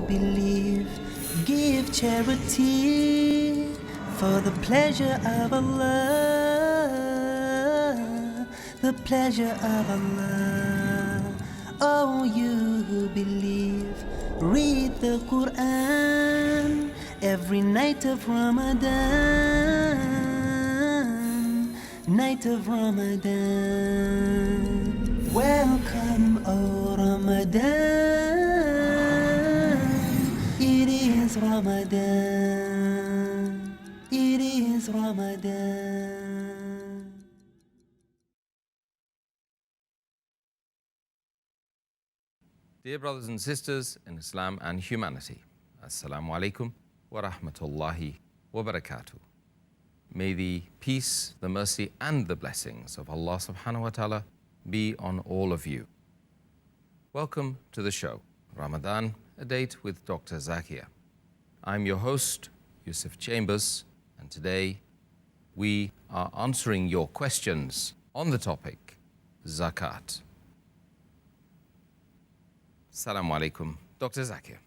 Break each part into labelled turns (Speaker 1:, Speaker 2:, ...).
Speaker 1: believe, give charity for the pleasure of Allah, the pleasure of Allah. Oh, you who believe, read the Quran every night of Ramadan, night of Ramadan. Welcome, O Ramadan. It is Ramadan. It is Ramadan.
Speaker 2: Dear brothers and sisters in Islam and humanity, Assalamu alaikum wa rahmatullahi wa barakatuh. May the peace, the mercy and the blessings of Allah subhanahu wa ta'ala be on all of you. Welcome to the show, Ramadan, a date with Dr. Zakir. I'm your host, Yusuf Chambers, and today we are answering your questions on the topic, Zakat. Assalamu alaikum, Dr. Zakir.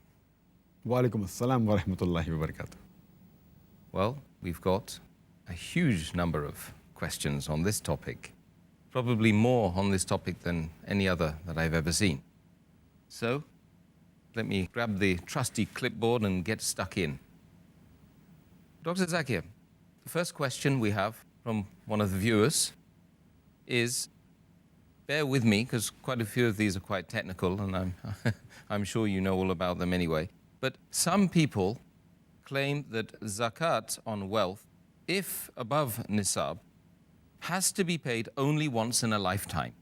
Speaker 3: Wa alaikum assalam wa rahmatullahi wa barakatuh.
Speaker 2: Well, we've got a huge number of questions on this topic, probably more on this topic than any other that I've ever seen. So, let me grab the trusty clipboard and get stuck in. Dr. Zakir, the first question we have from one of the viewers is, bear with me because quite a few of these are quite technical and I'm sure you know all about them anyway. But some people claim that zakat on wealth, if above nisab, has to be paid only once in a lifetime.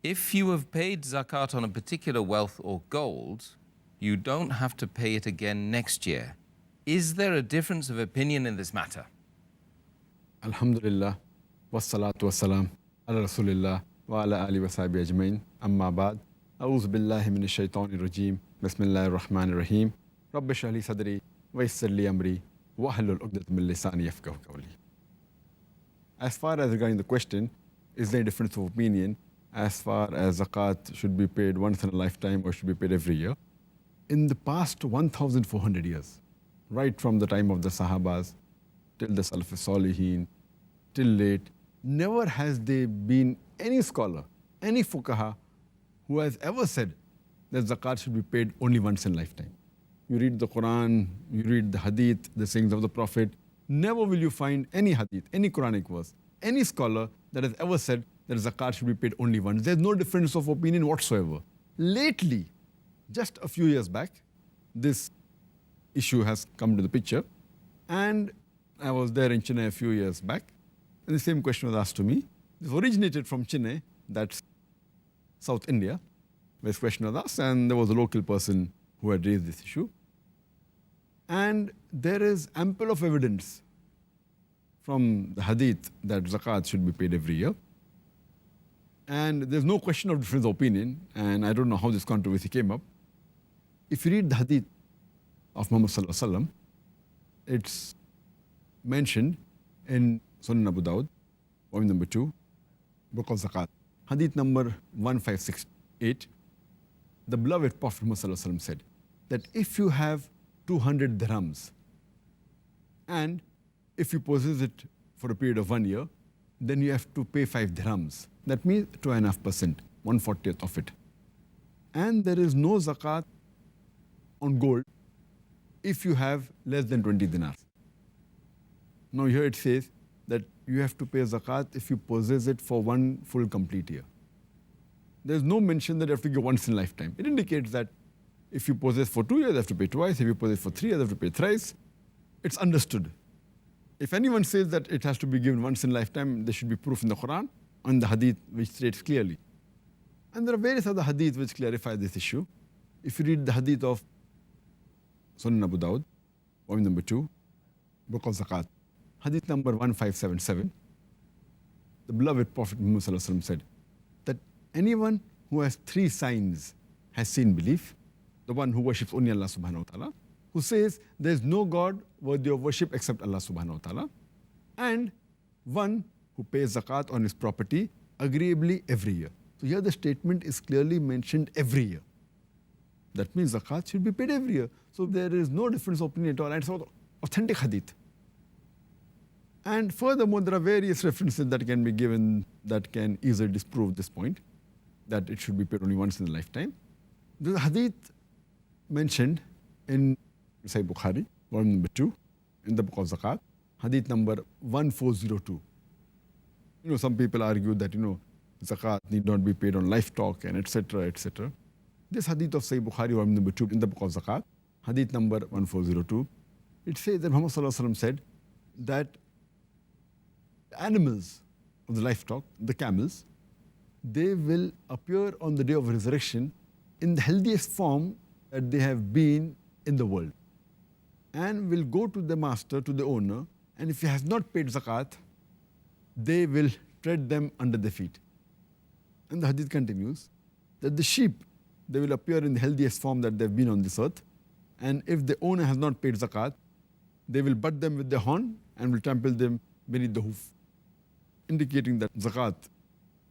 Speaker 2: If you have paid zakat on a particular wealth or gold, you don't have to pay it again next year. Is there a difference of opinion in this matter?
Speaker 3: Alhamdulillah, wassalatu wassalam ala rasulillah wa ala alihi wa sahbihi ajmain, amma ba'd. A'udhu billahi minash shaitanir rajim. Bismillahir rahmanir rahim. Rabbi shrah li sadri wa yassir li amri wa hlul 'uqdatam min lisani yafqahu qawli. As far as regarding the question, is there a difference of opinion as far as zakat should be paid once in a lifetime or should be paid every year? In the past 1,400 years, right from the time of the Sahabas till the Salaf Salihin, till late, never has there been any scholar, any fuqaha who has ever said that zakat should be paid only once in lifetime. You read the Quran, you read the hadith, the sayings of the Prophet, never will you find any hadith, any Quranic verse, any scholar that has ever said that zakat should be paid only once. There's no difference of opinion whatsoever. Lately, just a few years back, this issue has come to the picture. And I was there in Chennai a few years back, and the same question was asked to me. This originated from Chennai, that's South India, where this question was asked, and there was a local person who had raised this issue. And there is ample of evidence from the hadith that zakat should be paid every year. And there's no question of difference of opinion, and I don't know how this controversy came up. If you read the hadith of Muhammad Sallallahu Alaihi Wasallam, it's mentioned in Sunan Abu Dawud, volume number 2, Book of Zakat, hadith number 1568. The beloved Prophet Muhammad Sallallahu Alaihi Wasallam said that if you have 200 dirhams and if you possess it for a period of 1 year, then you have to pay 5 dirhams. That means 2.5%, 1/40th of it. And there is no zakat on gold if you have less than 20 dinars. Now here it says that you have to pay zakat if you possess it for 1 full complete year. There's no mention that you have to give once in lifetime. It indicates that if you possess for 2 years, you have to pay twice. If you possess for 3 years, you have to pay thrice. It's understood. If anyone says that it has to be given once in lifetime, there should be proof in the Quran and the hadith which states clearly. And there are various other hadiths which clarify this issue. If you read the hadith of Sunan Abu Dawud, volume number 2, Book of Zakat, hadith number 1577, the beloved Prophet Muhammad Sallallahu Alaihi Wasallam said that anyone who has 3 signs has seen belief. The one who worships only Allah subhanahu wa ta'ala, who says there is no God worthy of worship except Allah subhanahu wa ta'ala, and one who pays zakat on his property agreeably every year. So here the statement is clearly mentioned every year. That means zakat should be paid every year. So there is no difference of opinion at all. And it's authentic hadith. And furthermore, there are various references that can be given that can easily disprove this point, that it should be paid only once in a lifetime. There's a hadith mentioned in Sahih Bukhari, volume number 2, in the book of Zakat, hadith number 1402. Some people argue that, zakat need not be paid on livestock and etc., etc. This hadith of Sahih Bukhari, volume number 2, in the book of Zakat, hadith number 1402, it says that Muhammad Sallallahu Alaihi Wasallam said that animals of the livestock, the camels, they will appear on the day of resurrection in the healthiest form that they have been in the world, and will go to the master, to the owner, and if he has not paid zakat, they will tread them under their feet. And the hadith continues that the sheep, they will appear in the healthiest form that they've been on this earth, and if the owner has not paid zakat, they will butt them with their horn and will trample them beneath the hoof, indicating that zakat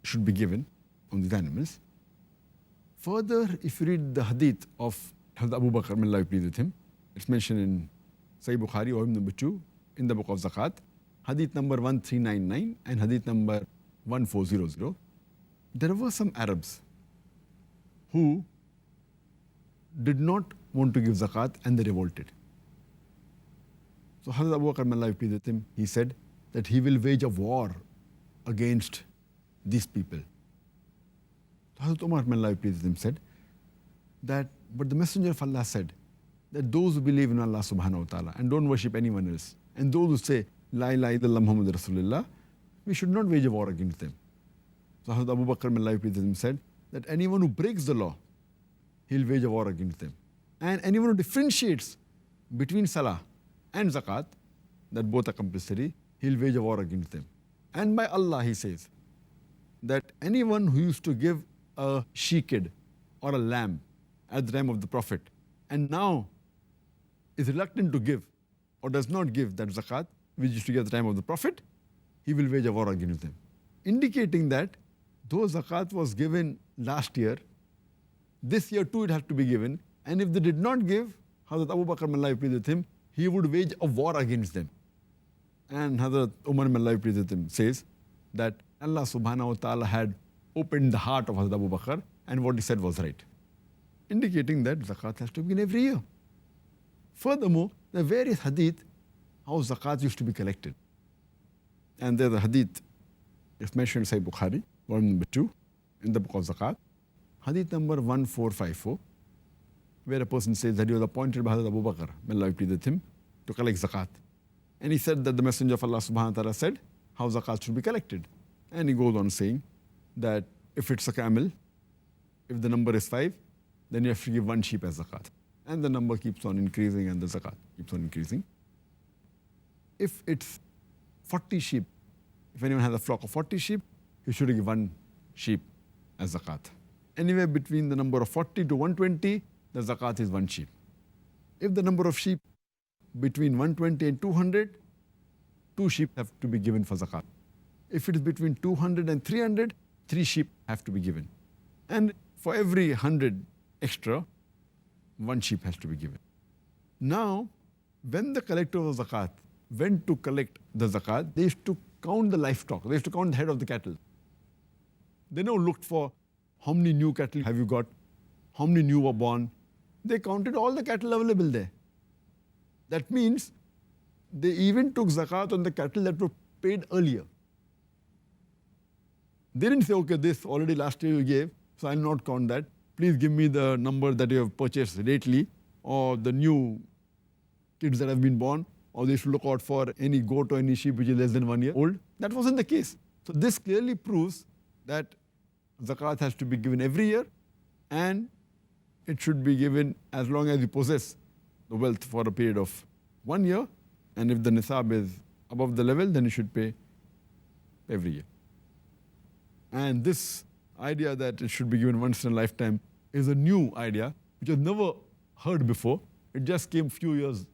Speaker 3: should be given on these animals. Further, if you read the hadith of Hazrat Abu Bakr, may Allah be pleased with him, it's mentioned in Sahih Bukhari, volume number 2, in the book of Zakat, hadith number 1399 and hadith number 1400. There were some Arabs who did not want to give zakat and they revolted. So Hazrat Abu Bakr, may Allah be pleased with him, he said that he will wage a war against these people. Hazrat Umar, may Allah be pleased with him, said that, but the Messenger of Allah said that those who believe in Allah subhanahu wa ta'ala and don't worship anyone else, and those who say, La ilaha illallah Muhammad Rasulullah, we should not wage a war against them. So Hazrat Abu Bakr, may Allah be pleased with him, said that anyone who breaks the law, he'll wage a war against them. And anyone who differentiates between salah and zakat, that both are compulsory, he'll wage a war against them. And by Allah, he says, that anyone who used to give a she-kid or a lamb at the time of the Prophet, and now is reluctant to give or does not give that zakat, which used to give at the time of the Prophet, he will wage a war against them. Indicating that though zakat was given last year, this year too it had to be given, and if they did not give, Hazrat Abu Bakr, may Allah be pleased with him, he would wage a war against them. And Hazrat Umar, may Allah be pleased with him, says that Allah subhanahu wa ta'ala had opened the heart of Hazrat Abu Bakr, and what he said was right, indicating that zakat has to be given every year. Furthermore, there are various hadith how zakat used to be collected. And there's a hadith, it's mentioned in Sahih Bukhari, volume number 2, in the book of Zakat, hadith number 1454, where a person says that he was appointed by Hazrat Abu Bakr, may Allah be pleased with him, to collect zakat. And he said that the Messenger of Allah subhanahu wa ta'ala said how zakat should be collected. And he goes on saying that if it's a camel, if the number is 5, then you have to give 1 sheep as zakat. And the number keeps on increasing and the zakat keeps on increasing. If it's 40 sheep, if anyone has a flock of 40 sheep, you should give 1 sheep as zakat. Anywhere between the number of 40 to 120, the zakat is 1 sheep. If the number of sheep between 120 and 200, 2 sheep have to be given for zakat. If it is between 200 and 300, 3 sheep have to be given. And for every 100 extra, 1 sheep has to be given. Now, when the collector of zakat went to collect the zakat, they used to count the livestock. They used to count the head of the cattle. They never looked for how many new cattle have you got, how many new were born. They counted all the cattle available there. That means they even took zakat on the cattle that were paid earlier. They didn't say, okay, this already last year you gave, so I'll not count that. Please give me the number that you have purchased lately, or the new kids that have been born, or they should look out for any goat or any sheep which is less than 1 year old. That wasn't the case. So this clearly proves that zakat has to be given every year, and it should be given as long as you possess the wealth for a period of 1 year. And if the nisab is above the level, then you should pay every year. And this idea that it should be given once in a lifetime is a new idea, which was never heard before. It just came a few years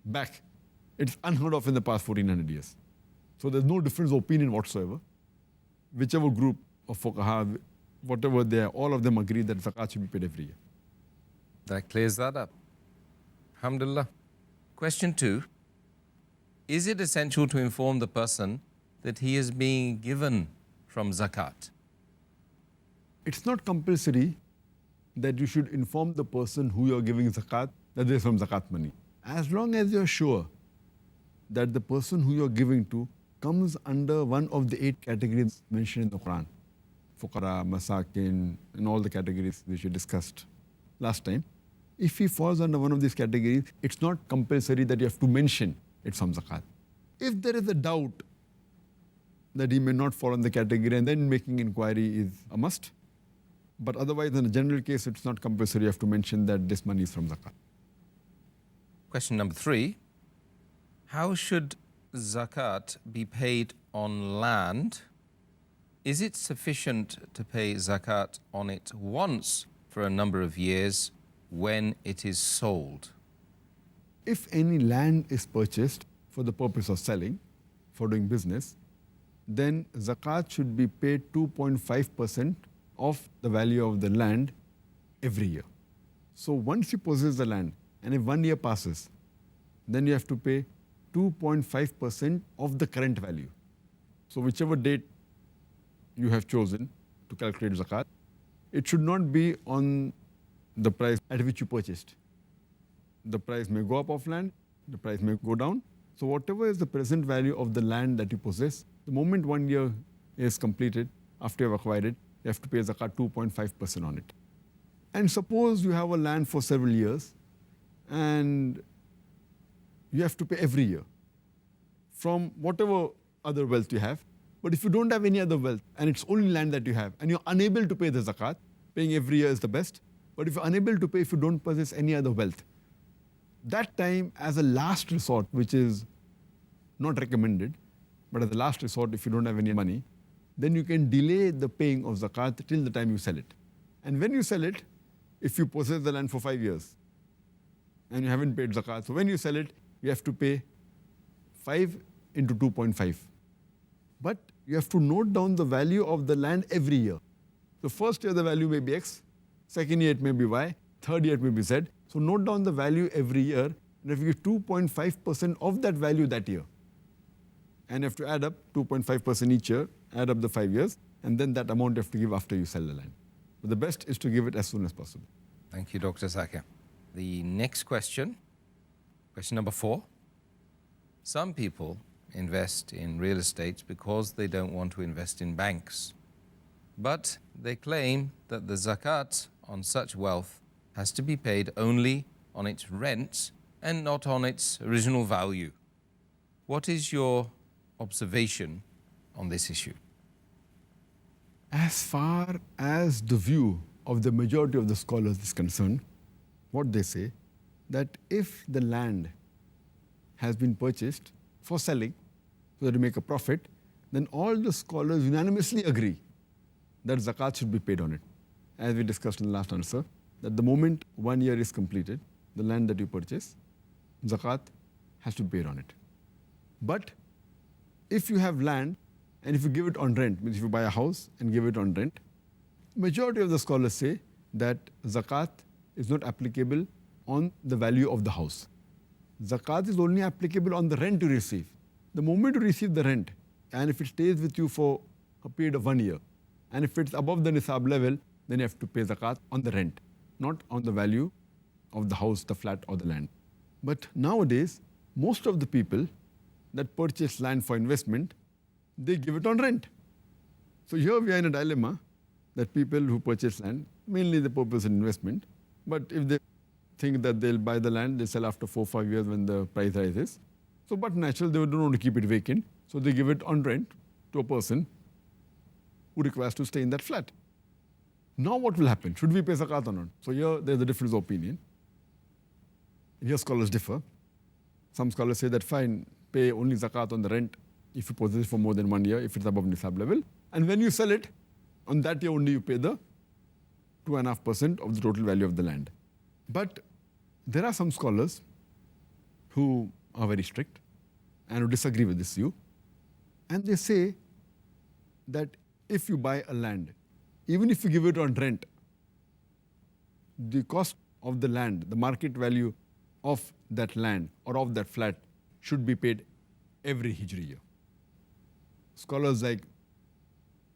Speaker 3: back. It's unheard of in the past 1400 years. So there's no difference of opinion whatsoever. Whichever group of fuqaha, whatever they are, all of them agree that zakat should be paid every year.
Speaker 2: That clears that up. Alhamdulillah. Question 2. Is it essential to inform the person that he is being given from zakat?
Speaker 3: It's not compulsory that you should inform the person who you're giving zakat that there's some zakat money. As long as you're sure that the person who you're giving to comes under one of the 8 categories mentioned in the Quran. Fuqara, Masakin, and all the categories which we discussed last time. If he falls under one of these categories, it's not compulsory that you have to mention it's from zakat. If there is a doubt that he may not fall in the category, and then making inquiry is a must. But otherwise, in a general case, it's not compulsory. You have to mention that this money is from zakat.
Speaker 2: Question number 3. How should zakat be paid on land? Is it sufficient to pay zakat on it once for a number of years when it is sold?
Speaker 3: If any land is purchased for the purpose of selling, for doing business, then zakat should be paid 2.5% of the value of the land every year. So once you possess the land, and if 1 year passes, then you have to pay 2.5% of the current value. So whichever date you have chosen to calculate zakat, it should not be on the price at which you purchased. The price may go up of land, the price may go down. So whatever is the present value of the land that you possess, the moment 1 year is completed, after you have acquired it, you have to pay zakat 2.5% on it. And suppose you have a land for several years and you have to pay every year from whatever other wealth you have. But if you don't have any other wealth and it's only land that you have and you're unable to pay the zakat, paying every year is the best. But if you're unable to pay if you don't possess any other wealth, that time as a last resort, which is not recommended, but as a last resort if you don't have any money, then you can delay the paying of zakat till the time you sell it. And when you sell it, if you possess the land for 5 years and you haven't paid zakat, so when you sell it, you have to pay 5 into 2.5. But you have to note down the value of the land every year. The first year the value may be X, second year it may be Y, third year it may be Z. So note down the value every year, and if you give 2.5% of that value that year, and you have to add up 2.5% each year, add up the 5 years, and then that amount you have to give after you sell the land. But the best is to give it as soon as possible.
Speaker 2: Thank you, Dr. Zakir. The next question, question number 4. Some people invest in real estate because they don't want to invest in banks. But they claim that the zakat on such wealth has to be paid only on its rent and not on its original value. What is your observation on this issue?
Speaker 3: As far as the view of the majority of the scholars is concerned, what they say, that if the land has been purchased for selling, so that you make a profit, then all the scholars unanimously agree that zakat should be paid on it. As we discussed in the last answer, that the moment 1 year is completed, the land that you purchase, zakat has to be paid on it. But if you have land and if you give it on rent, means if you buy a house and give it on rent, majority of the scholars say that zakat is not applicable on the value of the house. Zakat is only applicable on the rent you receive. The moment you receive the rent, and if it stays with you for a period of 1 year, and if it's above the nisab level, then you have to pay zakat on the rent, not on the value of the house, the flat, or the land. But nowadays, most of the people that purchase land for investment, they give it on rent. So here we are in a dilemma that people who purchase land, mainly the purpose of investment, but if they think that they'll buy the land, they sell after 4 or 5 years when the price rises. So but natural, they don't want to keep it vacant, so they give it on rent to a person who requires to stay in that flat. Now what will happen? Should we pay zakat or not? So here there's a difference of opinion. Here scholars differ. Some scholars say that fine, pay only zakat on the rent if you possess it for more than 1 year, if it's above nisab level. And when you sell it, on that year only you pay the 2.5% of the total value of the land. But there are some scholars who are very strict and who disagree with this view. And they say that if you buy a land, even if you give it on rent, the cost of the land, the market value of that land or of that flat should be paid every Hijri year. Scholars like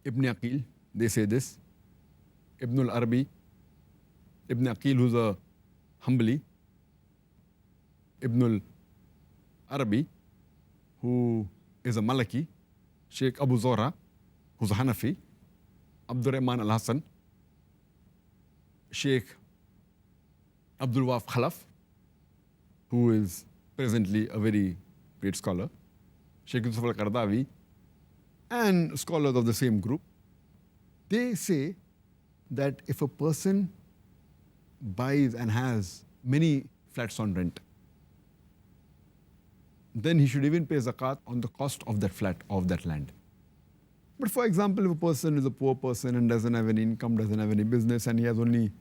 Speaker 3: Ibn Aqil, they say this. Ibn al-Arabi, Ibn Aqil, who's a Hanbali, Ibn al-Arabi, who is a Malaki, Sheikh Abu Zora, who's a Hanafi, Abdul Rahman al-Hassan, Sheikh Abdul Waf Khalaf, who is presently a very great scholar, Sheikh Yusuf al-Qardawi, and scholars of the same group, they say that if a person buys and has many flats on rent, then he should even pay zakat on the cost of that flat, of that land. But for example, if a person is a poor person and doesn't have any income, doesn't have any business, and he has only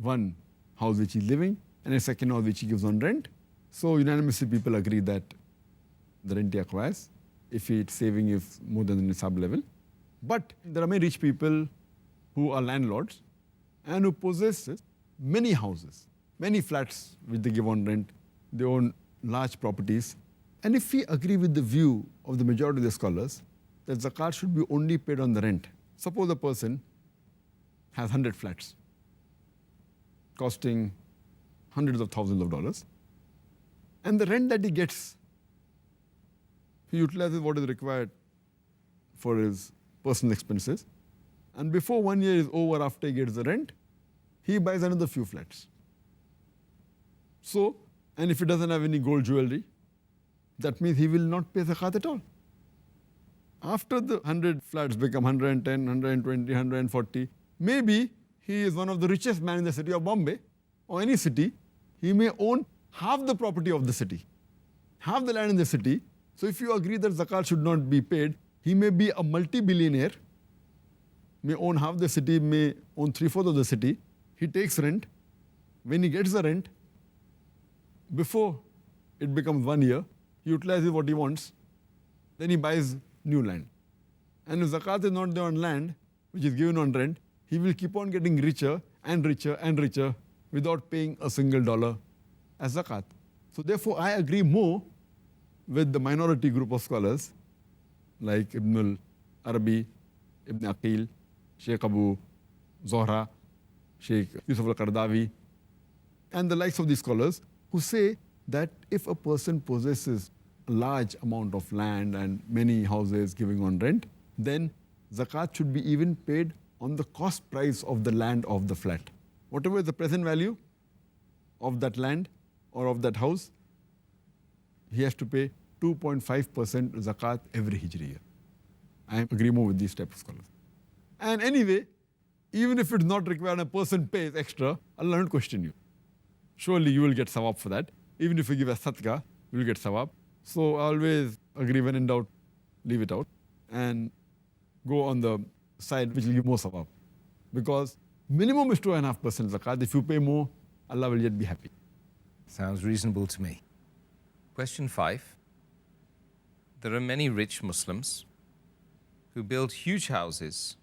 Speaker 3: one house which he's living and a second house which he gives on rent, so unanimously people agree that the rent he acquires, if it's saving is more than the nisab level. But there are many rich people who are landlords and who possess many houses, many flats which they give on rent. They own large properties. And if we agree with the view of the majority of the scholars that zakat should be only paid on the rent, suppose a person has 100 flats costing hundreds of thousands of dollars, and the rent that he gets, he utilizes what is required for his personal expenses, and before 1 year is over, after he gets the rent, he buys another few flats. So, and if he doesn't have any gold jewelry, that means he will not pay zakat at all. After the 100 flats become 110, 120, 140, maybe he is one of the richest men in the city of Bombay or any city. He may own half the property of the city, half the land in the city. So if you agree that zakat should not be paid, he may be a multi-billionaire, may own half the city, may own 3/4 of the city. He takes rent. When he gets the rent, before it becomes 1 year, he utilizes what he wants. Then he buys new land. And if zakat is not there on land, which is given on rent, he will keep on getting richer and richer and richer without paying a single dollar as zakat. So therefore, I agree more with the minority group of scholars like Ibn al-Arabi, Ibn Aqil, Sheikh Abu Zohra, Sheikh Yusuf al-Qardawi, and the likes of these scholars who say that if a person possesses a large amount of land and many houses giving on rent, then zakat should be even paid on the cost price of the land of the flat. Whatever is the present value of that land or of that house, he has to pay 2.5% zakat every Hijri year. I agree more with these type of scholars. And anyway, even if it's not required, a person pays extra, Allah won't question you. Surely you will get sawab for that. Even if you give a sadaqah, you will get sawab. So I always agree, when in doubt, leave it out and go on the side which will give more sawab. Because minimum is 2.5% zakat. If you pay more, Allah will yet be happy.
Speaker 2: Sounds reasonable to me. Question 5. There are many rich Muslims who build huge houses,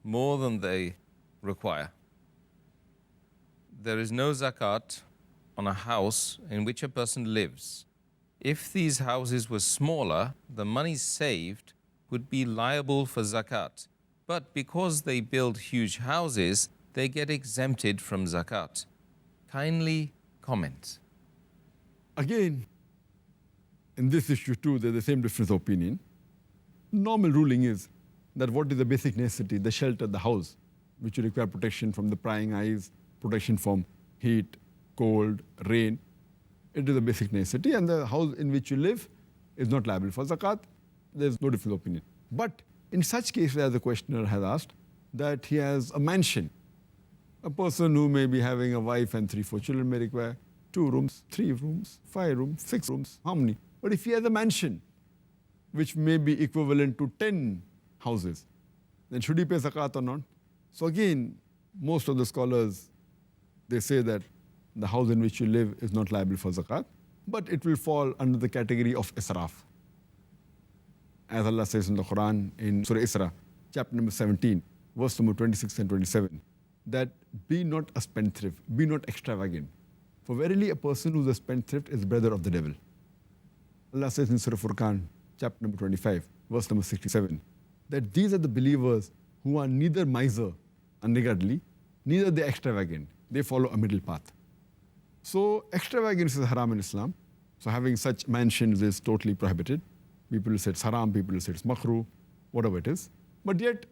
Speaker 2: more than they require. There is no zakat on a house in which a person lives. If these houses were smaller, the money saved would be liable for zakat. But because they build huge houses, they get exempted from zakat. Kindly comment.
Speaker 3: Again, in this issue too, there's the same difference of opinion. Normal ruling is that what is the basic necessity, the shelter, the house, which require protection from the prying eyes, protection from heat, cold, rain. It is a basic necessity, and the house in which you live is not liable for zakat. There's no difference of opinion. But in such cases, as the questioner has asked, that he has a mansion, a person who may be having a wife and 3-4 children may require 2 rooms, 3 rooms, 5 rooms, 6 rooms, how many? But if he has a mansion, which may be equivalent to 10 houses, then should he pay zakat or not? So again, most of the scholars, they say that the house in which you live is not liable for zakat, but it will fall under the category of israf. As Allah says in the Quran, in Surah Isra, chapter number 17, verse number 26 and 27, that be not a spendthrift, be not extravagant. For verily a person who is a spendthrift is brother of the devil. Allah says in Surah Furqan, chapter number 25, verse number 67, that these are the believers who are neither miser, unniggardly, neither they extravagant. They follow a middle path. So extravagance is haram in Islam. So having such mansions is totally prohibited. People will say it's haram, people will say it's makruh, whatever it is. But yet,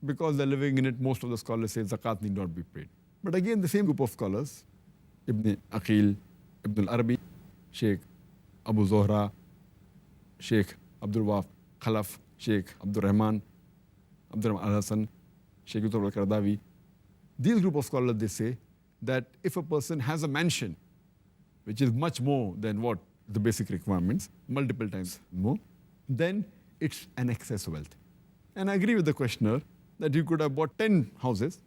Speaker 3: because they're living in it, most of the scholars say zakat need not be paid. But again, the same group of scholars, Ibn Aqil, Ibn al-Arabi, Sheikh Abu Zohra, Sheikh Abdul Wahab Khalaf, Sheikh Abdul Rahman al-Hassan, Sheikh Yusuf al-Qaradawi, these group of scholars, they say that if a person has a mansion, which is much more than what the basic requirements, multiple times more, then it's an excess wealth. And I agree with the questioner that you could have bought 10 houses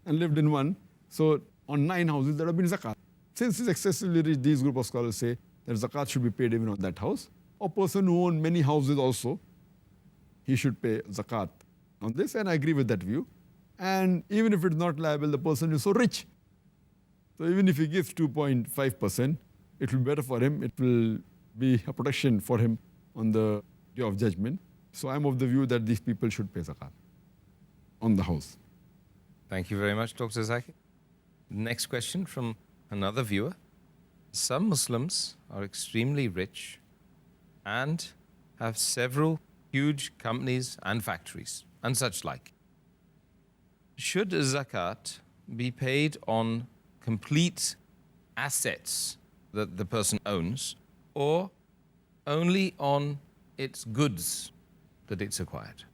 Speaker 3: and lived in one. So on 9 houses, there have been zakat. Since it's excessively rich, these group of scholars say that zakat should be paid even on that house. A person who owns many houses also, he should pay zakat on this. And I agree with that view. And even if it's not liable, the person is so rich. So even if he gives 2.5%, it will be better for him. It will be a protection for him on the day of judgment. So I'm of the view that these people should pay zakat on the house.
Speaker 2: Thank you very much, Dr. Zakir. Next question from another viewer. Some Muslims are extremely rich and have several huge companies and factories and such like. Should zakat be paid on complete assets that the person owns, or only on its goods that it's acquired?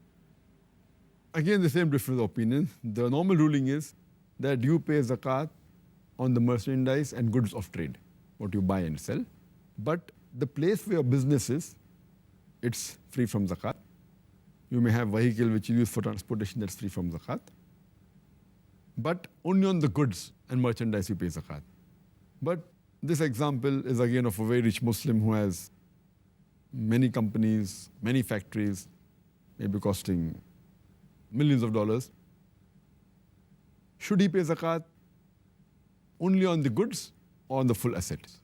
Speaker 3: Again, the same difference of opinion. The normal ruling is that you pay zakat on the merchandise and goods of trade, what you buy and sell. But the place where your business is, it's free from zakat. You may have vehicle which you use for transportation that's free from zakat. But only on the goods and merchandise you pay zakat. But this example is again of a very rich Muslim who has many companies, many factories, maybe costing millions of dollars. Should he pay zakat only on the goods or on the full assets?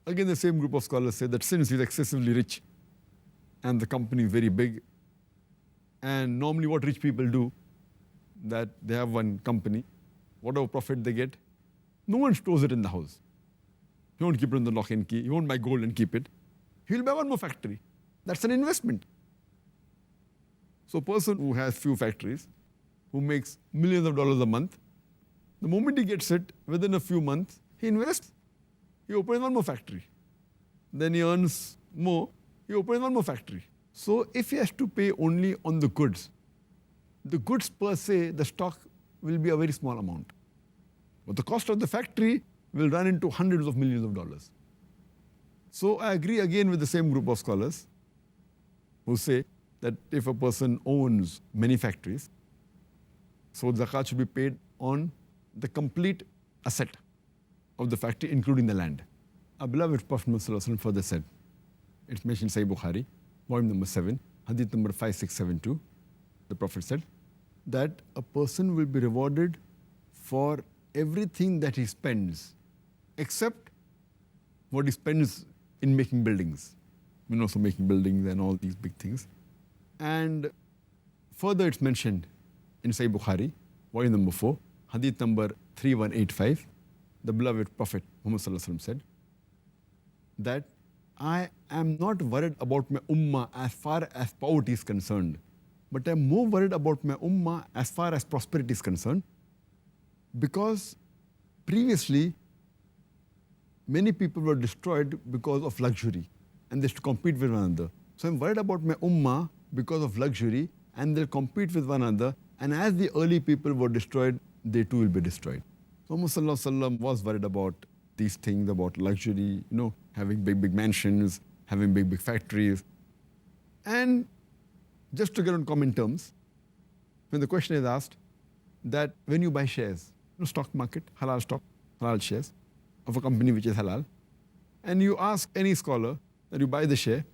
Speaker 3: Again, the same group of scholars say that since he's excessively rich and the company is very big, and normally what rich people do, that they have one company, whatever profit they get, no one stores it in the house. He won't keep it in the lock and key. He won't buy gold and keep it. He'll buy one more factory. That's an investment. So a person who has few factories, who makes millions of dollars a month, the moment he gets it, within a few months, he invests. He opens one more factory. Then he earns more, he opens one more factory. So if he has to pay only on the goods per se, the stock will be a very small amount. But the cost of the factory will run into hundreds of millions of dollars. So I agree again with the same group of scholars who say that if a person owns many factories, so zakat should be paid on the complete asset of the factory, including the land. Our beloved Prophet Muhammad further said, it's mentioned in Sahih Bukhari, volume number 7, hadith number 5672. The Prophet said that a person will be rewarded for everything that he spends, except what he spends in making buildings. So making buildings and all these big things. And further it's mentioned in Sahih Bukhari, volume number 4, hadith number 3185. The beloved Prophet Muhammad said that I am not worried about my ummah as far as poverty is concerned, but I'm more worried about my ummah as far as prosperity is concerned, because previously many people were destroyed because of luxury and they used to compete with one another. So I'm worried about my ummah because of luxury, and they'll compete with one another, and as the early people were destroyed, they too will be destroyed. So Muhammad was worried about these things, about luxury, having big mansions, having big factories. And just to get on common terms, when the question is asked that when you buy shares, stock market, halal stock, halal shares of a company which is halal, and you ask any scholar that you buy the share,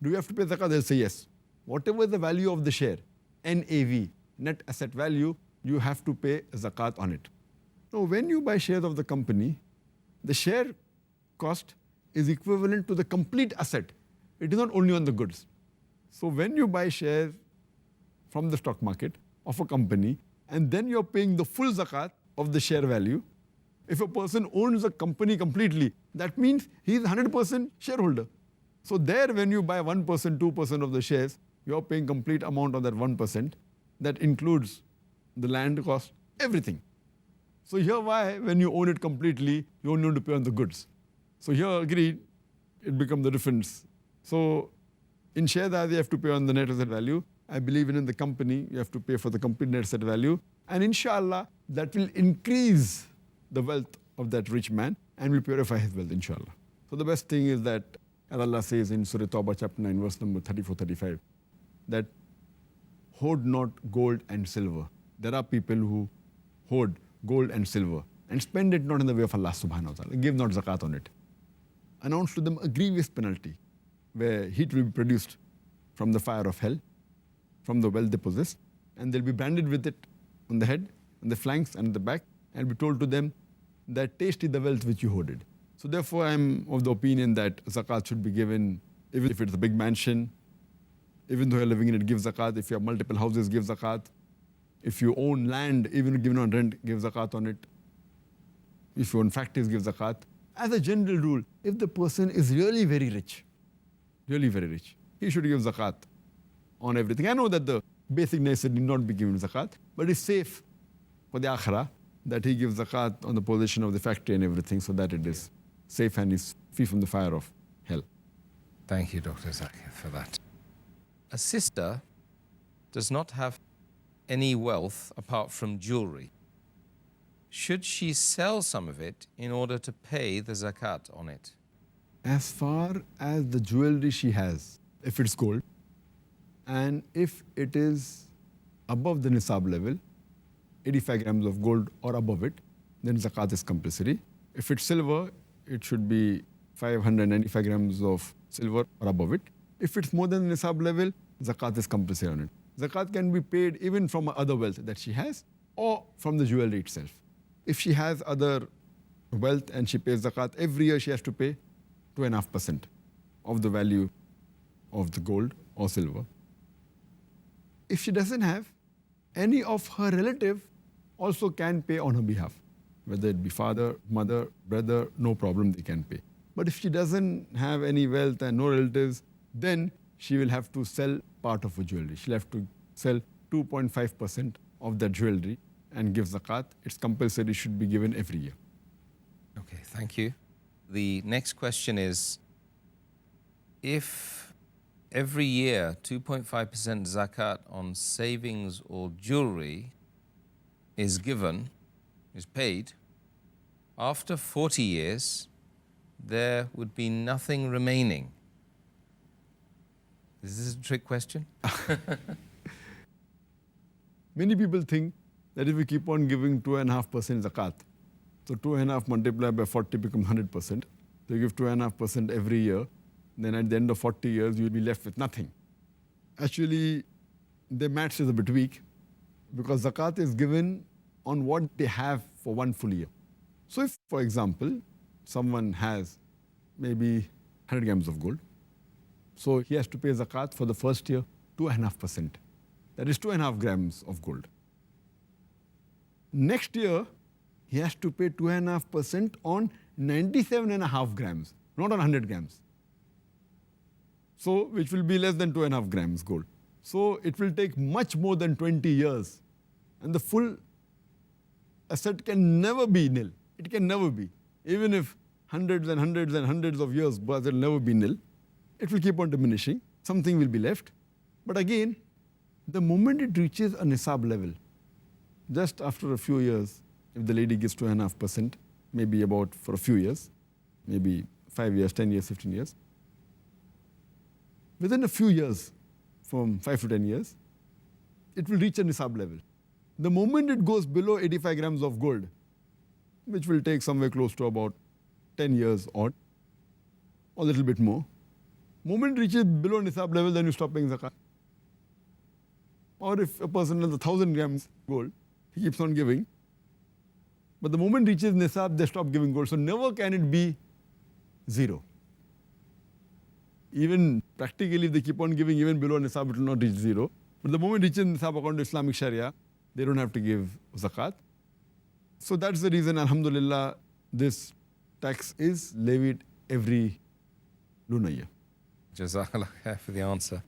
Speaker 3: do you have to pay zakat? They'll say yes. Whatever the value of the share, NAV, net asset value, you have to pay zakat on it. So when you buy shares of the company, the share cost is equivalent to the complete asset. It is not only on the goods. So when you buy shares from the stock market of a company, and then you're paying the full zakat of the share value, if a person owns a company completely, that means he is 100% shareholder. So there, when you buy 1%, 2% of the shares, you're paying complete amount of that 1%. That includes the land cost, everything. So here why, when you own it completely, you only need to pay on the goods. So here, agreed, it becomes the difference. So in shares, you have to pay on the net asset value. I believe in the company, you have to pay for the complete net asset value. And inshallah, that will increase the wealth of that rich man and will purify his wealth, inshallah. So the best thing is that, as Allah says in Surah Tawbah, chapter 9, verse number 34-35, that hoard not gold and silver. There are people who hoard gold and silver and spend it not in the way of Allah subhanahu wa ta'ala. Give not zakat on it. Announce to them a grievous penalty where heat will be produced from the fire of hell, from the wealth they possess, and they'll be branded with it on the head, on the flanks, and the back, and be told to them that taste is the wealth which you hoarded. So therefore, I'm of the opinion that zakat should be given, even if it's a big mansion, even though you're living in it, give zakat. If you have multiple houses, give zakat. If you own land, even given on rent, give zakat on it. If you own factories, give zakat. As a general rule, if the person is really very rich, he should give zakat on everything. I know that the basic necessity need not be given zakat, but it's safe for the akhirah that he gives zakat on the possession of the factory and everything, so that it is safe and is free from the fire of hell.
Speaker 2: Thank you, Dr. Zakir, for that. A sister does not have any wealth apart from jewelry. Should she sell some of it in order to pay the zakat on it?
Speaker 3: As far as the jewelry she has, if it's gold, and if it is above the nisab level, 85 grams of gold or above it, then zakat is compulsory. If it's silver, it should be 595 grams of silver or above it. If it's more than the nisab level, zakat is compulsory on it. Zakat can be paid even from other wealth that she has or from the jewelry itself. If she has other wealth and she pays zakat, every year she has to pay 2.5% of the value of the gold or silver. If she doesn't have, any of her relative also can pay on her behalf. Whether it be father, mother, brother, no problem, they can pay. But if she doesn't have any wealth and no relatives, then she will have to sell part of her jewelry. She'll have to sell 2.5% of that jewelry and give zakat. It's compulsory, should be given every year.
Speaker 2: Okay, thank you. The next question is, if every year 2.5% zakat on savings or jewelry is given, is paid, after 40 years, there would be nothing remaining. Is this a trick question?
Speaker 3: Many people think that if we keep on giving 2.5% zakat, so 2.5 multiplied by 40 becomes 100%. So you give 2.5% every year, then at the end of 40 years, you'll be left with nothing. Actually, the maths is a bit weak because zakat is given on what they have for one full year. So if, for example, someone has maybe 100 grams of gold, so he has to pay zakat for the first year 2.5%. That is 2.5 grams of gold. Next year, he has to pay 2.5% on 97.5 grams, not on 100 grams. So, which will be less than 2.5 grams gold. So, it will take much more than 20 years. And the full asset can never be nil. It can never be. Even if hundreds and hundreds and hundreds of years, but it will never be nil. It will keep on diminishing. Something will be left. But again, the moment it reaches a nisab level, just after a few years, if the lady gives 2.5%, maybe about for a few years, maybe 5 years, 10 years, 15 years, within a few years, from 5 to 10 years, it will reach a nisab level. The moment it goes below 85 grams of gold, which will take somewhere close to about 10 years odd, or a little bit more, moment it reaches below nisab level, then you stop paying zakat. Or if a person has 1,000 grams gold, he keeps on giving. But the moment reaches nisab, they stop giving gold. So never can it be zero. Even practically, if they keep on giving even below nisab, it will not reach zero. But the moment it reaches nisab according to Islamic Sharia, they don't have to give zakat. So that's the reason, alhamdulillah, this tax is levied every lunar year.
Speaker 2: Jazakallah khair for the answer.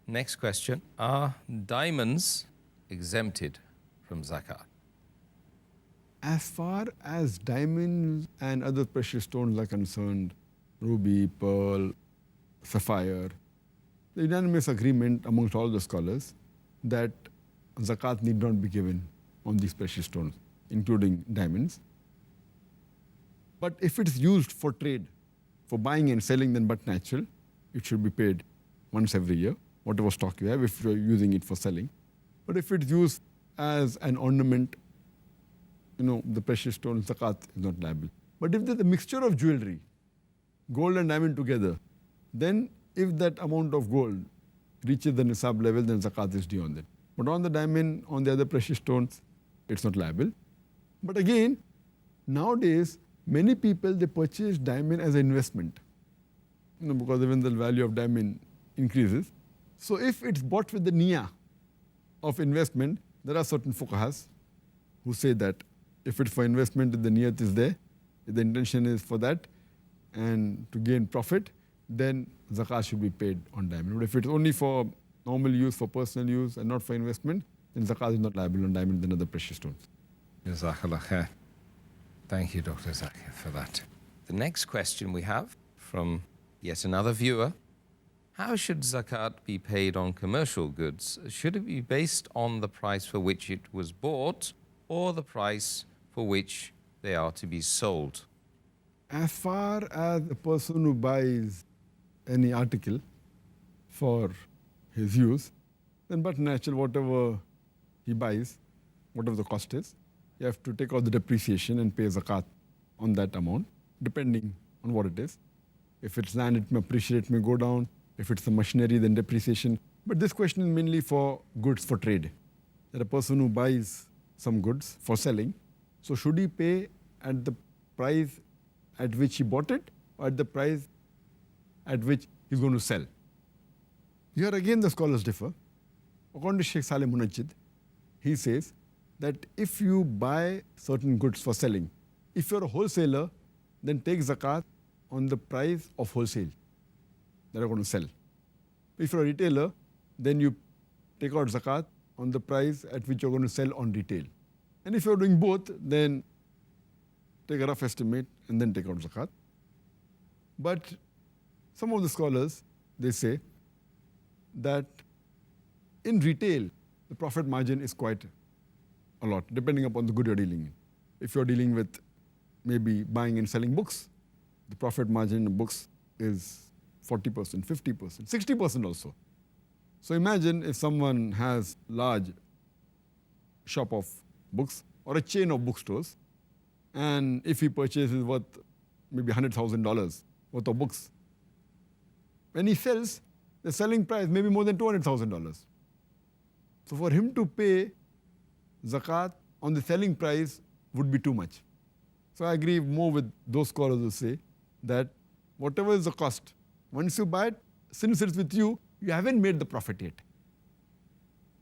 Speaker 2: Next question. Are diamonds exempted from zakat?
Speaker 3: As far as diamonds and other precious stones are concerned, ruby, pearl, sapphire, the unanimous agreement amongst all the scholars that zakat need not be given on these precious stones, including diamonds. But if it's used for trade, for buying and selling, then but natural, it should be paid once every year, whatever stock you have, if you're using it for selling. But if it's used as an ornament, the precious stone, zakat is not liable. But if there's a mixture of jewelry, gold and diamond together, then if that amount of gold reaches the nisab level, then zakat is due on that. But on the diamond, on the other precious stones, it's not liable. But again, nowadays, many people, they purchase diamond as an investment, because even the value of diamond increases. So if it's bought with the niyyah of investment, there are certain fuqahas who say that if it's for investment, the niyyat is there, if the intention is for that, and to gain profit, then zakat should be paid on diamond. But if it's only for normal use, for personal use, and not for investment, then zakat is not liable on diamond and other precious stones.
Speaker 2: Jazakallah khair. Thank you, Dr. Zakir, for that. The next question we have from yet another viewer. How should zakat be paid on commercial goods? Should it be based on the price for which it was bought or the price for which they are to be sold?
Speaker 3: As far as a person who buys any article for his use, then but natural, whatever he buys, whatever the cost is, you have to take out the depreciation and pay zakat on that amount, depending on what it is. If it's land, it may appreciate, it may go down. If it's the machinery, then depreciation. But this question is mainly for goods for trade. That a person who buys some goods for selling, so should he pay at the price at which he bought it or at the price at which he's going to sell? Here again the scholars differ. According to Sheikh Saleh Munajjid, he says that if you buy certain goods for selling, if you're a wholesaler, then take zakat on the price of wholesale that you're going to sell. If you're a retailer, then you take out zakat on the price at which you're going to sell on retail. And if you're doing both, then take a rough estimate and then take out zakat. But some of the scholars, they say that in retail, the profit margin is quite a lot, depending upon the good you're dealing in. If you're dealing with maybe buying and selling books, the profit margin in books is 40%, 50%, 60% also. So imagine if someone has large shop of books or a chain of bookstores, and if he purchases worth maybe $100,000 worth of books, when he sells, the selling price may be more than $200,000. So for him to pay zakat on the selling price would be too much. So I agree more with those scholars who say that whatever is the cost, once you buy it, since it's with you, you haven't made the profit yet.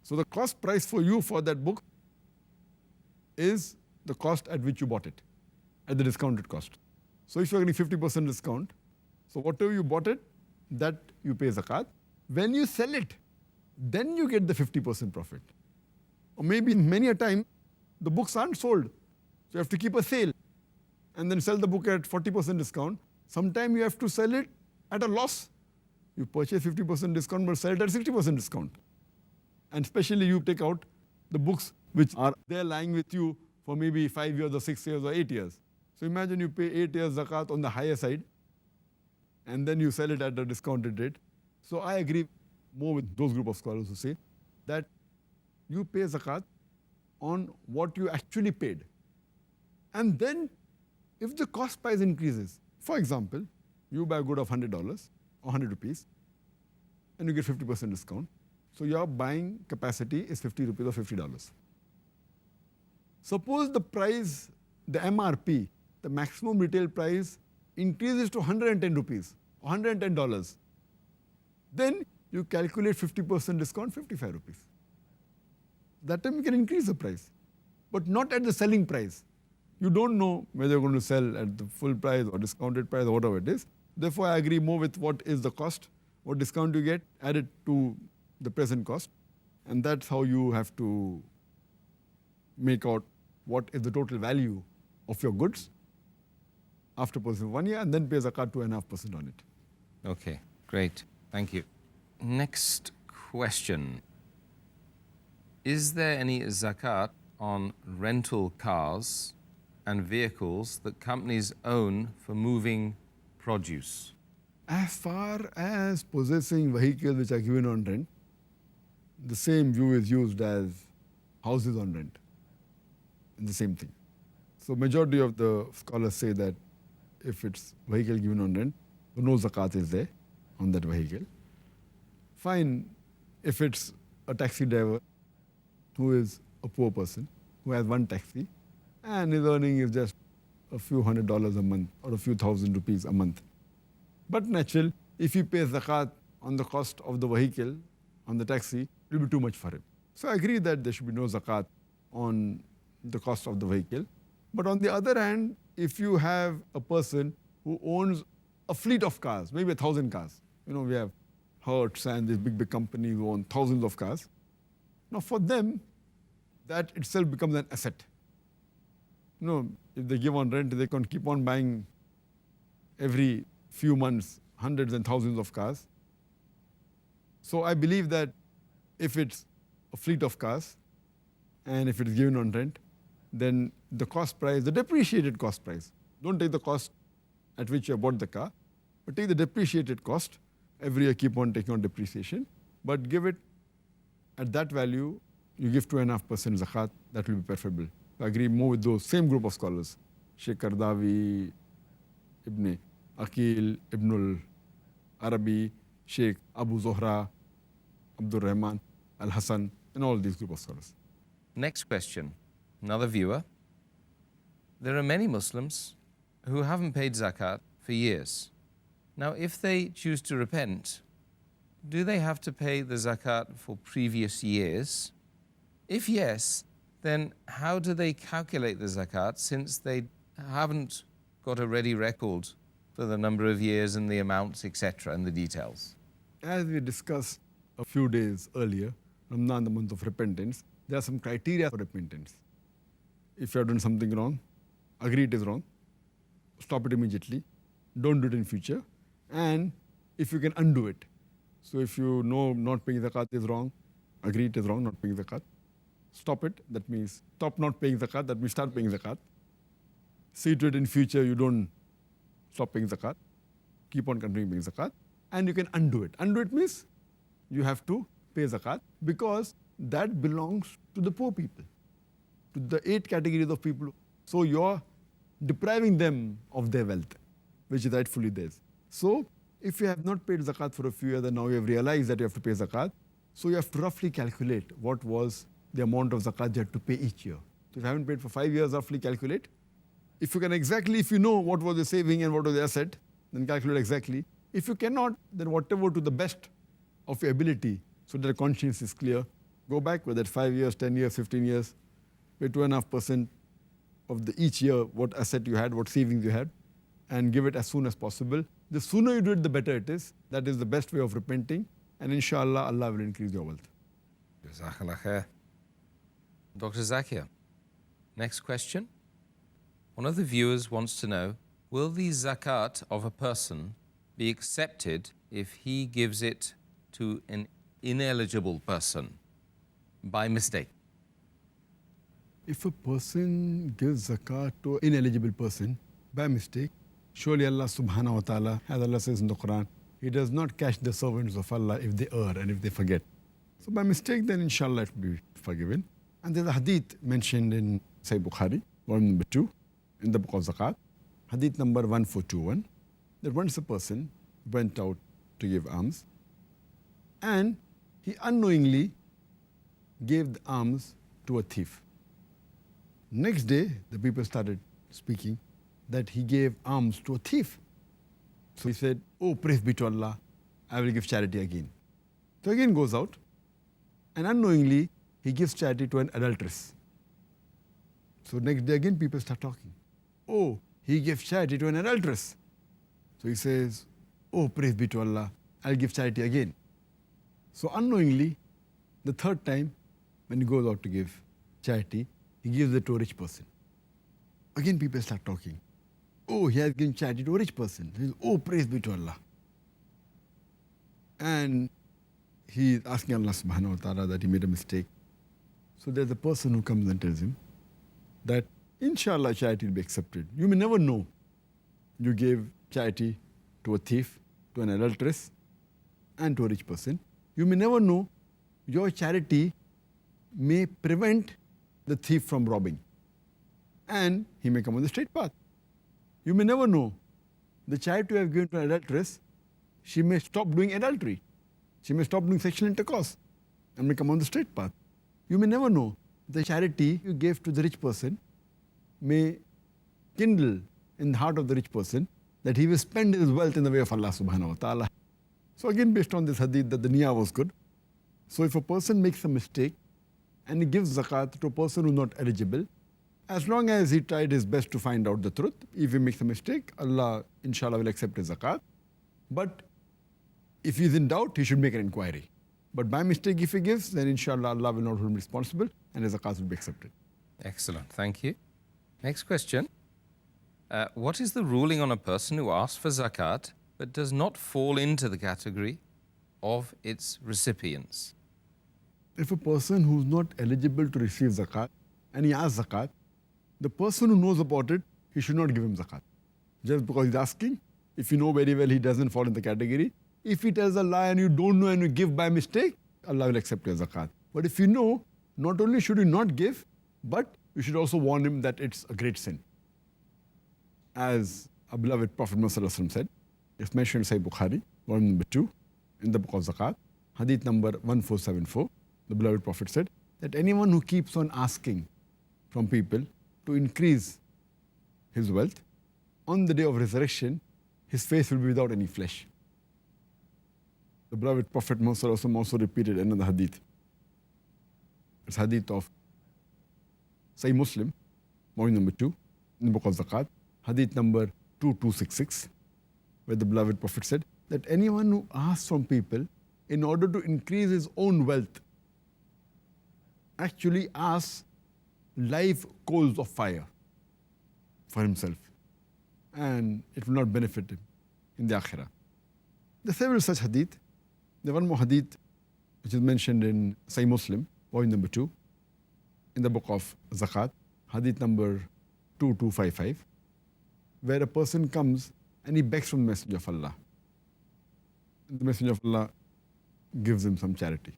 Speaker 3: So the cost price for you for that book is the cost at which you bought it, at the discounted cost. So if you're getting 50% discount, so whatever you bought it, that you pay zakat. When you sell it, then you get the 50% profit. Or maybe many a time, the books aren't sold. So you have to keep a sale and then sell the book at 40% discount. Sometime you have to sell it at a loss. You purchase 50% discount but sell it at 60% discount. And especially you take out the books which are there lying with you for maybe 5 years or 6 years or 8 years. So imagine you pay 8 years zakat on the higher side and then you sell it at a discounted rate. So I agree more with those group of scholars who say that you pay zakat on what you actually paid. And then if the cost price increases, for example, you buy a good of $100 or 100 rupees and you get 50% discount. So your buying capacity is 50 rupees or $50. Suppose the price, the MRP, the maximum retail price, increases to 110 rupees, $110. Then you calculate 50% discount, 55 rupees. That time you can increase the price, but not at the selling price. You don't know whether you're going to sell at the full price or discounted price or whatever it is. Therefore, I agree more with what is the cost, what discount you get, add it to the present cost. And that's how you have to make out what is the total value of your goods after purchasing 1 year, and then pay zakat 2.5% on it.
Speaker 2: Okay, great. Thank you. Next question. Is there any zakat on rental cars and vehicles that companies own for moving produce?
Speaker 3: As far as possessing vehicles which are given on rent, the same view is used as houses on rent. And the same thing. So majority of the scholars say that if it's vehicle given on rent, no zakat is there on that vehicle. Fine if it's a taxi driver who is a poor person, who has one taxi, and his earning is just a few $100s a month or a few thousand rupees a month. But natural, if he pays zakat on the cost of the vehicle, on the taxi, it will be too much for him. So I agree that there should be no zakat on the cost of the vehicle. But on the other hand, if you have a person who owns a fleet of cars, maybe 1,000 cars. We have Hertz and these big companies who own thousands of cars. Now for them, that itself becomes an asset. If they give on rent, they can keep on buying every few months hundreds and thousands of cars. So I believe that if it's a fleet of cars and if it's given on rent, then the cost price, the depreciated cost price, don't take the cost at which you bought the car, but take the depreciated cost. Every year keep on taking on depreciation, but give it at that value, you give 2.5% zakat, that will be preferable. I agree more with those same group of scholars, Sheikh Kardawi, Ibn Aqil, Ibn al-Arabi, Sheikh Abu Zohra, Abdul Rahman, Al-Hassan, and all these group of scholars.
Speaker 2: Next question. Another viewer. There are many Muslims who haven't paid zakat for years. Now, if they choose to repent, do they have to pay the zakat for previous years? If yes, then how do they calculate the zakat since they haven't got a ready record for the number of years and the amounts, etc., and the details?
Speaker 3: As we discussed a few days earlier, Ramadan, the month of repentance, there are some criteria for repentance. If you have done something wrong, agree it is wrong, stop it immediately, don't do it in future, and if you can undo it. So if you know not paying zakat is wrong, agree it is wrong, not paying zakat, stop it, that means stop not paying zakat, that means start paying zakat. See to it in future you don't stop paying zakat, keep on continuing paying zakat, and you can undo it. Undo it means you have to pay zakat because that belongs to the poor people, to the 8 categories of people. So you're depriving them of their wealth, which is rightfully theirs. So if you have not paid zakat for a few years and now you have realized that you have to pay zakat, so you have to roughly calculate what was the amount of zakat you have to pay each year. So if you haven't paid for 5 years, roughly calculate. If you can exactly, if you know what was the saving and what was the asset, then calculate exactly. If you cannot, then whatever to the best of your ability, so that the conscience is clear, go back, whether it's 5 years, 10 years, 15 years, pay 2.5% of the each year, what asset you had, what savings you had, and give it as soon as possible. The sooner you do it, the better it is. That is the best way of repenting. And inshallah, Allah will increase your wealth.
Speaker 2: Jazakallah khair. Dr. Zakir, next question. One of the viewers wants to know, will the zakat of a person be accepted if he gives it to an ineligible person by mistake?
Speaker 3: If a person gives zakat to an ineligible person by mistake, surely Allah subhanahu wa ta'ala, as Allah says in the Quran, He does not catch the servants of Allah if they err and if they forget. So by mistake, then inshallah it will be forgiven. And there's a hadith mentioned in Sahih Bukhari, volume number 2, in the book of Zakat, hadith number 1421, that once a person went out to give alms and he unknowingly gave the alms to a thief. Next day, the people started speaking that he gave alms to a thief. So he said, oh, praise be to Allah, I will give charity again. So again goes out, and unknowingly, he gives charity to an adulteress. So next day again, people start talking. Oh, he gives charity to an adulteress. So he says, oh, praise be to Allah, I'll give charity again. So unknowingly, the third time, when he goes out to give charity, he gives it to a rich person. Again, people start talking. Oh, he has given charity to a rich person. He says, oh, praise be to Allah. And he is asking Allah subhanahu wa ta'ala that he made a mistake. So there's a person who comes and tells him that inshallah charity will be accepted. You may never know. You gave charity to a thief, to an adulteress, and to a rich person. You may never know. Your charity may prevent the thief from robbing. And he may come on the straight path. You may never know. The charity you have given to an adulteress, she may stop doing adultery. She may stop doing sexual intercourse and may come on the straight path. You may never know. The charity you gave to the rich person may kindle in the heart of the rich person that he will spend his wealth in the way of Allah subhanahu wa ta'ala. So again, based on this hadith that the niyyah was good. So if a person makes a mistake and he gives zakat to a person who is not eligible, as long as he tried his best to find out the truth, if he makes a mistake, Allah inshallah will accept his zakat. But if he is in doubt, he should make an inquiry. But by mistake, if he gives, then inshallah Allah will not hold him responsible and his zakat will be accepted.
Speaker 2: Excellent, thank you. Next question. What is the ruling on a person who asks for zakat but does not fall into the category of its recipients?
Speaker 3: If a person who is not eligible to receive zakat and he asks zakat, the person who knows about it, he should not give him zakat. Just because he's asking, if you know very well he doesn't fall in the category, if he tells a lie and you don't know and you give by mistake, Allah will accept your zakat. But if you know, not only should you not give, but you should also warn him that it's a great sin. As our beloved Prophet Muhammad said, it's mentioned in Sahih Bukhari, volume number 2, in the book of Zakat, hadith number 1474, the beloved Prophet said that anyone who keeps on asking from people to increase his wealth, on the day of resurrection, his face will be without any flesh. The beloved Prophet Muhammad also repeated another hadith. It's hadith of Sahih Muslim, volume number 2, in the book of Zakat, hadith number 2266, where the beloved Prophet said that anyone who asks from people in order to increase his own wealth actually asks live coals of fire for himself, and it will not benefit him in the akhirah. There are several such hadith. There one more hadith which is mentioned in Sahih Muslim, volume number 2, in the book of Zakat, hadith number 2255, where a person comes and he begs from the Messenger of Allah. The Messenger of Allah gives him some charity.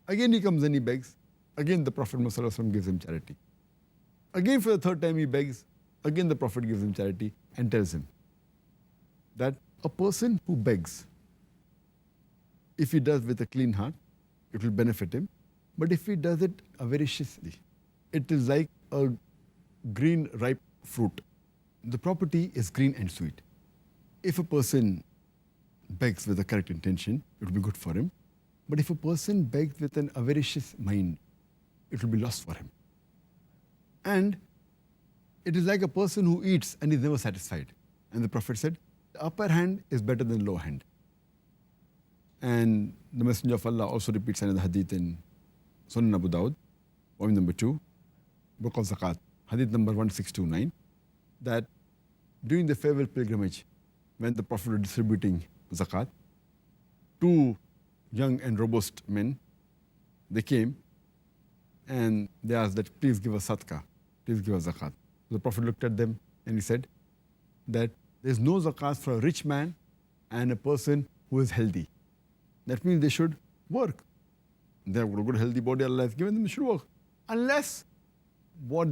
Speaker 3: Again he comes and he begs. Again the Prophet Muhammad gives him charity. Again for the third time he begs. Again the Prophet gives him charity and tells him that a person who begs, if he does with a clean heart, it will benefit him. But if he does it avariciously, it is like a green ripe fruit. The property is green and sweet. If a person begs with the correct intention, it will be good for him. But if a person begs with an avaricious mind, it will be lost for him. And it is like a person who eats and is never satisfied. And the Prophet said, the upper hand is better than the lower hand. And the Messenger of Allah also repeats another hadith in Sunan Abu Dawud, volume number 2, book of Zakat, hadith number 1629, that during the farewell pilgrimage, when the Prophet was distributing zakat, two young and robust men, they came and they asked that, please give us sadaqah, please give us zakat. The Prophet looked at them and he said that there is no zakat for a rich man and a person who is healthy. That means they should work. They have got a good healthy body Allah has given them, they should work. Unless what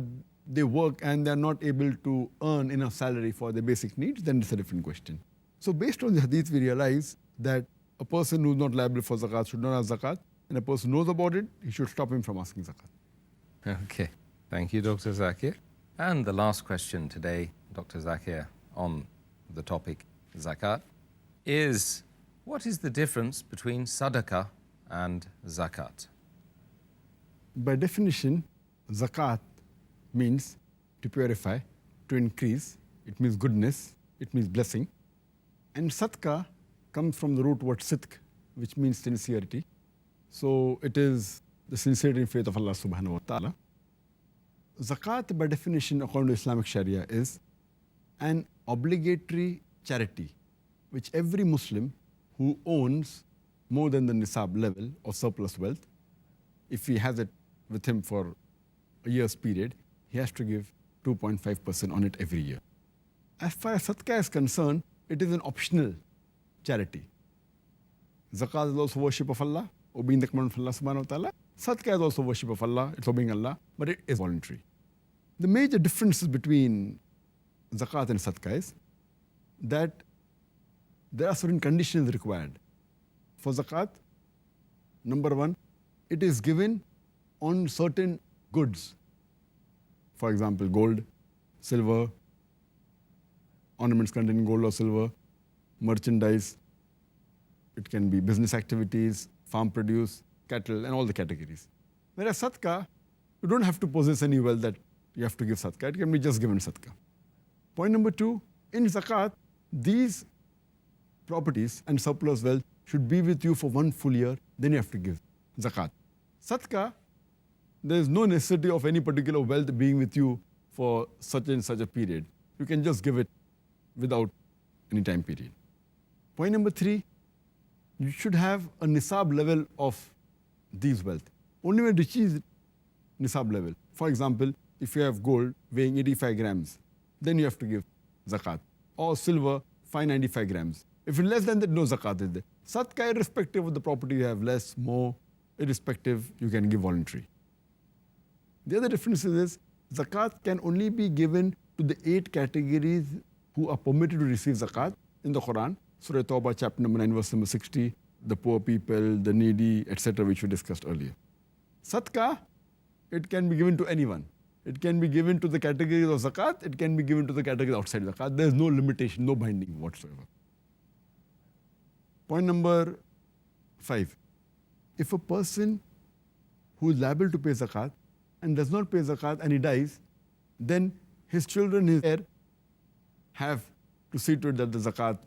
Speaker 3: they work and they are not able to earn enough salary for their basic needs, then it's a different question. So based on the hadith, we realize that a person who is not liable for zakat should not ask zakat, and a person who knows about it, he should stop him from asking zakat.
Speaker 2: Okay, Thank you, Dr. Zakir. And the last question today, Dr. Zakir, on the topic zakat, is what is the difference between sadaqah and zakat?
Speaker 3: By definition, zakat means to purify, to increase. It means goodness, it means blessing. And sadaqah comes from the root word sidq, which means sincerity. So it is the sincerity in faith of Allah subhanahu wa ta'ala. Zakat, by definition, according to Islamic Sharia, is an obligatory charity which every Muslim who owns more than the nisab level of surplus wealth, if he has it with him for a year's period, he has to give 2.5% on it every year. As far as sadaqah is concerned, it is an optional charity. Zakat is also worship of Allah, obeying the command of Allah subhanahu wa ta'ala. Sadaqah is also worship of Allah, it's obeying Allah, but it is voluntary. The major differences between zakat and sadaqah is that there are certain conditions required. For zakat, number one, it is given on certain goods. For example, gold, silver, ornaments containing gold or silver, merchandise. It can be business activities, farm produce, cattle, and all the categories. Whereas sadaqah, you don't have to possess any wealth that you have to give sadaqah. It can be just given sadaqah. Point number two, in zakat, these properties and surplus wealth should be with you for 1 full year, then you have to give zakat. Sadaqah, there is no necessity of any particular wealth being with you for such and such a period. You can just give it without any time period. Point number three, you should have a nisab level of these wealth. Only when it reaches nisab level. For example, if you have gold weighing 85 grams, then you have to give zakat. Or silver, 595 grams. If it's less than that, no zakat is there. Sadaqah, irrespective of the property you have, less, more, irrespective, you can give voluntary. The other difference is zakat can only be given to the 8 categories who are permitted to receive zakat in the Quran. Surah Tawbah, chapter number 9, verse number 60, the poor people, the needy, etc., which we discussed earlier. Sadaqah, it can be given to anyone. It can be given to the categories of zakat, it can be given to the categories outside zakat. There is no limitation, no binding whatsoever. Point number 5. If a person who is liable to pay zakat and does not pay zakat and he dies, then his children, his heir, have to see to it that the zakat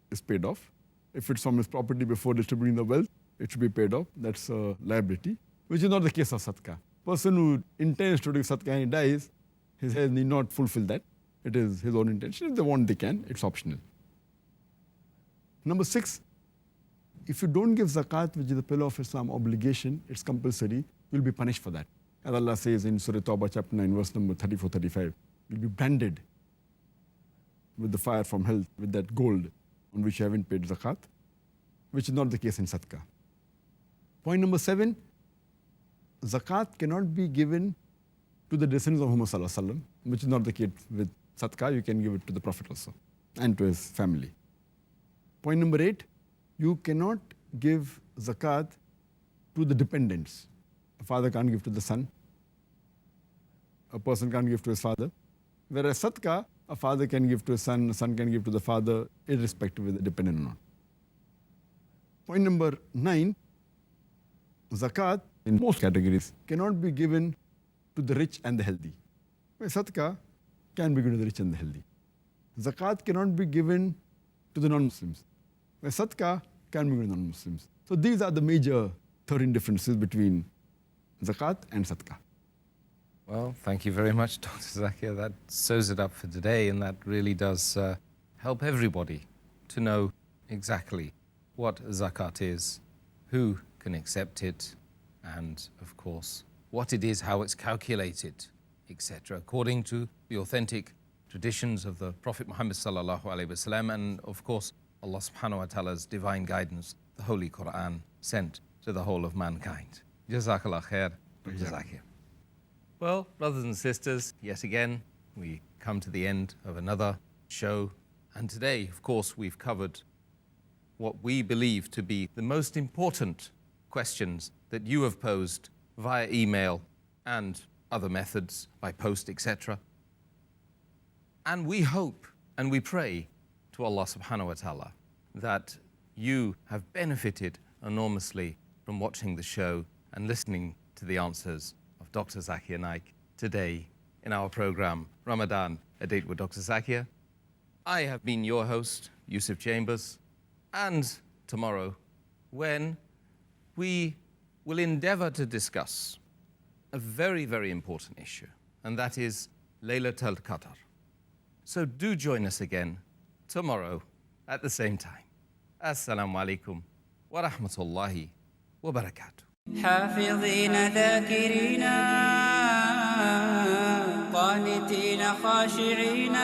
Speaker 3: is paid off. If it's from his property before distributing the wealth, it should be paid off. That's a liability, which is not the case of sadaqah. Person who intends to do sadaqah and he dies, his heirs need not fulfill that. It is his own intention. If they want, they can. It's optional. Number 6, if you don't give zakat, which is the pillar of Islam obligation, it's compulsory, you'll be punished for that. As Allah says in Surah Tawbah, chapter 9, verse number 34-35, you'll be branded with the fire from hell, with that gold on which you haven't paid zakat, which is not the case in sadaqah. Point number 7, zakat cannot be given to the descendants of Muhammad sallallahu alaihi wasallam, which is not the case with sadaqah. You can give it to the Prophet also and to his family. Point number 8, you cannot give zakat to the dependents. A father can't give to the son. A person can't give to his father. Whereas sadaqah, a father can give to a son can give to the father, irrespective of the dependent or not. Point number 9, zakat in most categories cannot be given to the rich and the healthy. Whereas sadaqah can be given to the rich and the healthy. Zakat cannot be given to the non-Muslims, whereas sadaqah can be given to non-Muslims. So these are the major 13 differences between zakat and sadaqah.
Speaker 2: Well, thank you very much, Dr. Zakir. That sews it up for today, and that really does help everybody to know exactly what zakat is, who can accept it, and, of course, what it is, how it's calculated, etc., according to the authentic traditions of the Prophet Muhammad sallallahu alaihi wasallam, and, of course, Allah subhanahu wa ta'ala's divine guidance, the Holy Quran, sent to the whole of mankind. Jazakallah khair, Dr. Zakir. Well, brothers and sisters, yet again, we come to the end of another show. And today, of course, we've covered what we believe to be the most important questions that you have posed via email and other methods, by post, etc. And we hope and we pray to Allah subhanahu wa ta'ala that you have benefited enormously from watching the show and listening to the answers of Dr. Zakir Naik today in our program, Ramadhaan, A Date with Dr. Zakir. I have been your host, Yusuf Chambers, and tomorrow, when we will endeavor to discuss a very, very important issue, and that is Laylatul Qadr. So do join us again tomorrow at the same time. Assalamu alaikum wa rahmatullahi wa barakatuh.
Speaker 4: حافظين ذاكرين قانتين خاشعين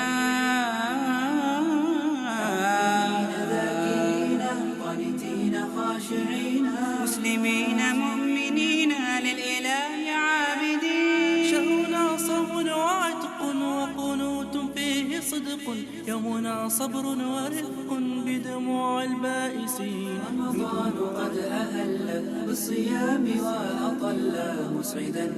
Speaker 4: مسلمين مؤمنين للإله عابدين.
Speaker 1: شهرنا صوم وعتق وقنوت فيه صدق، يومنا صبر ورفق بدموع البائسين.
Speaker 4: رمضان قد أهل بالصيام وأطل مسعدا